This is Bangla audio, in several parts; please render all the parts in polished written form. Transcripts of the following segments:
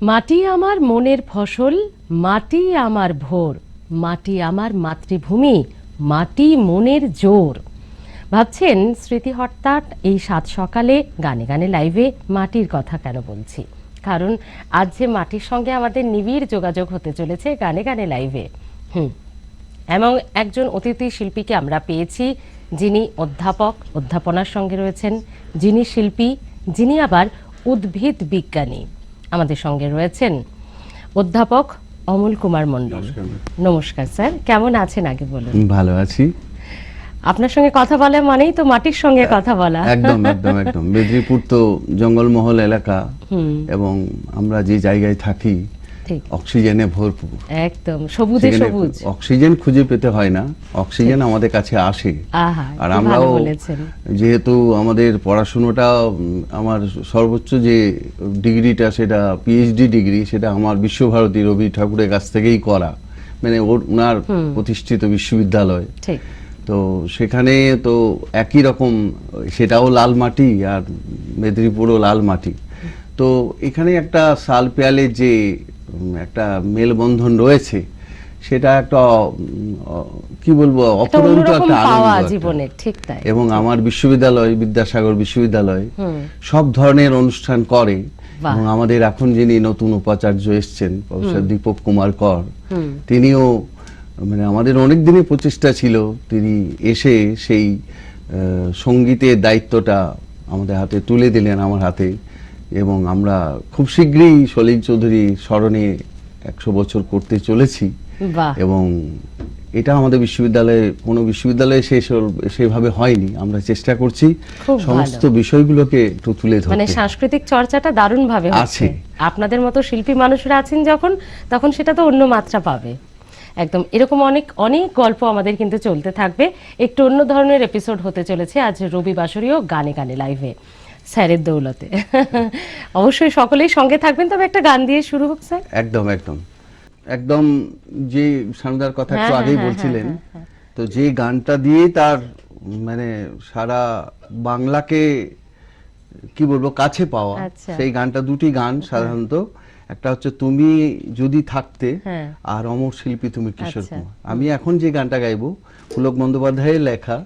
মাটি আমার মনের ফসল, মাটি আমার ভোর, মাটি আমার মাতৃভূমি, মাটি মনের জোর। ভাবছেন স্মৃতি হঠাৎ এই সাত সকালে গানে গানে লাইভে মাটির কথা কেন বলছি? কারণ আজ যে মাটির সঙ্গে আমাদের নিবিড় যোগাযোগ হতে চলেছে গানে গানে লাইভে। এবং একজন অতিথি শিল্পীকে আমরা পেয়েছি, যিনি অধ্যাপক, অধ্যাপনার সঙ্গে রয়েছেন, যিনি শিল্পী, যিনি আবার উদ্ভিদ বিজ্ঞানী। আমাদের সঙ্গে রয়েছেন অধ্যাপক অমল কুমার মণ্ডল। নমস্কার স্যার, কেমন আছেন আগে বলুন? ভালো আছি। আপনার সঙ্গে কথা বলা মানেই তো মাটির সঙ্গে কথা বলা। একদম একদম একদম। মেদিনীপুর তো জঙ্গলমহল এলাকা এবং আমরা যে জায়গায় থাকি অক্সিজেনে ভরপুর, একদম সবুজে সবুজ। অক্সিজেন খুঁজে পেতে হয় না, অক্সিজেন আমাদের কাছে আসে। আর আমরাও যেহেতু আমাদের পড়াশোনাটা, আমার সর্বোচ্চ যে ডিগ্রিটা সেটা পিএইচডি ডিগ্রি, সেটা আমার বিশ্বভারতী রবি ঠাকুরের কাছ থেকেই করা, মানে ওনার প্রতিষ্ঠিত বিশ্ববিদ্যালয়। তো সেখানে তো একই রকম, সেটাও লাল মাটি আর মেদিনীপুরও লাল মাটি। তো এখানে একটা সাল পেয়ালের যে একটা মেলবন্ধন রয়েছে, সেটা একটা কি বলবো, অপরন্ত একটা আনন্দ। এবং আমার বিশ্ববিদ্যালয়, বিদ্যাসাগর বিশ্ববিদ্যালয় সব ধরনের অনুষ্ঠান করে। এবং আমাদের এখন যিনি নতুন উপাচার্য এসছেন প্রফেসর দীপক কুমার কর, তিনিও মানে আমাদের অনেক দিনের প্রচেষ্টা ছিল, তিনি এসে সেই সঙ্গীতের দায়িত্বটা আমাদের হাতে তুলে দিলেন, আমার হাতে। এবং আমরা খুব শীঘ্রই সলিল চৌধুরী স্মরণে 100 বছর করতে চলেছি। এবং এটা আমাদের বিশ্ববিদ্যালয়ে, কোনো বিশ্ববিদ্যালয়ে সেভাবে হয়নি। আমরা চেষ্টা করছি সমস্ত বিষয়গুলোকে একটু তুলে ধরতে। মানে সাংস্কৃতিক চর্চাটা দারুণ ভাবে হচ্ছে। আপনাদের মতো শিল্পী মানুষরা আছেন যখন, তখন সেটা তো অন্য মাত্রা পাবে। একদম এরকম অনেক অনেক গল্প আমাদের কিন্তু চলতে থাকবে। একটু অন্য ধরনের এপিসোড হতে চলেছে আজ রবিবাসরীয় গানে গানে লাইভে স্যারের দৌলতে। অবশ্যই সকলেই সঙ্গে থাকবেন। তবে একটা গান দিয়ে শুরু হোক স্যার। একদম একদম একদম। যে সানুদার কথা একটু আগেই বলছিলেন, তো যে গানটা দিয়ে তার মানে সারা বাংলাকে কি বলবো কাছে পাওয়া, সেই গানটা, দুটি গান সাধারণত, একটা হচ্ছে তুমি যদি থাকতে, আর অমর শিল্পী তুমি কিশোর কুমার। আমি এখন যে গানটা গাইবো পুলক বন্দ্যোপাধ্যায়ের লেখা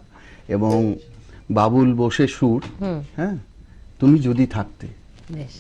এবং বাবুল বোসের সুর। হ্যাঁ, তুমি যদি থাকতে। বেশ।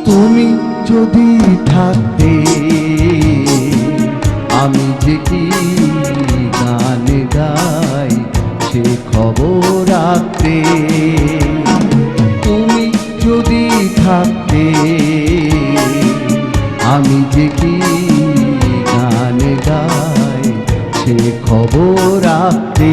তুমি যদি থাকতে, আমি যে কি গান গাই সে খবর রাখতে। তুমি যদি থাকতে, আমি যে কি গান গাই সে খবর রাখতে।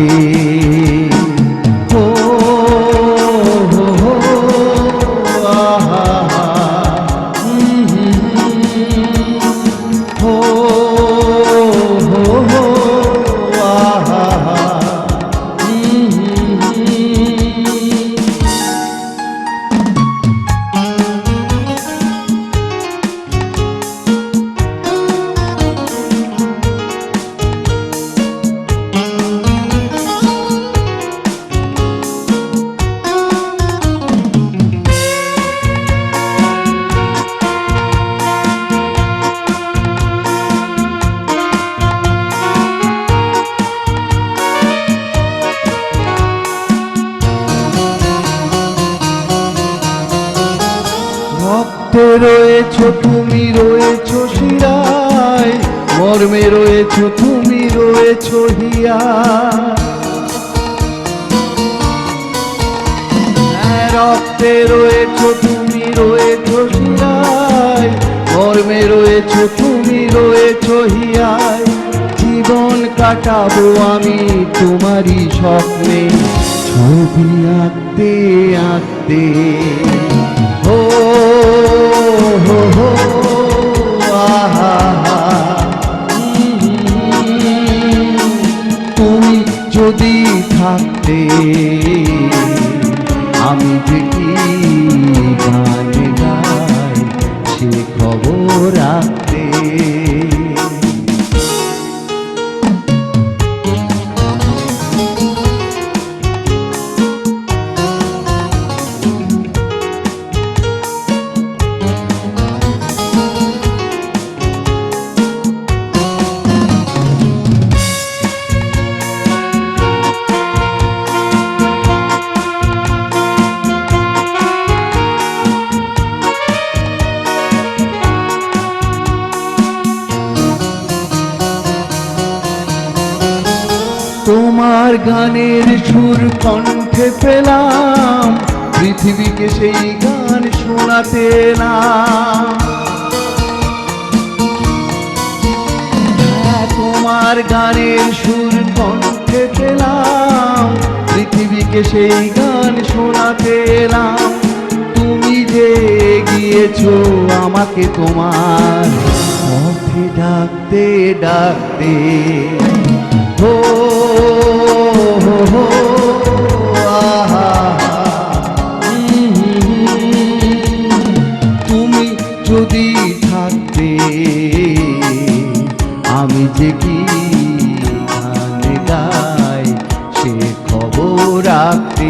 রয়েছো তুমি, রয়েছো শিরায়, মর্মে রয়েছো তুমি, রয়েছো হিয়া। রক্তে রয়েছো তুমি, রয়েছো শিরায়, মর্মে রয়েছো তুমি, রয়েছো হিয়ায়। কাটাবো আমি তোমারই স্বপ্নে, ছবি আঁকতে আঁকতে। ও হো হো আহা, তুমি যদি থাকতে আমি যে কি গান গাই সে খবর রাখতে। তোমার গানের সুর কণ্ঠে পেলাম, পৃথিবীকে সেই গান শোনাতে না। তোমার গানের সুর কণ্ঠে পেলাম, পৃথিবীকে সেই গান শোনাতে এলাম। তুমি যে গিয়েছো আমাকে তোমার পথে ডাকতে ডাকতে। হো হো হো আহা, তুমি যদি থাকতে আমি যে কি গান গাই সে খবর রাখতে।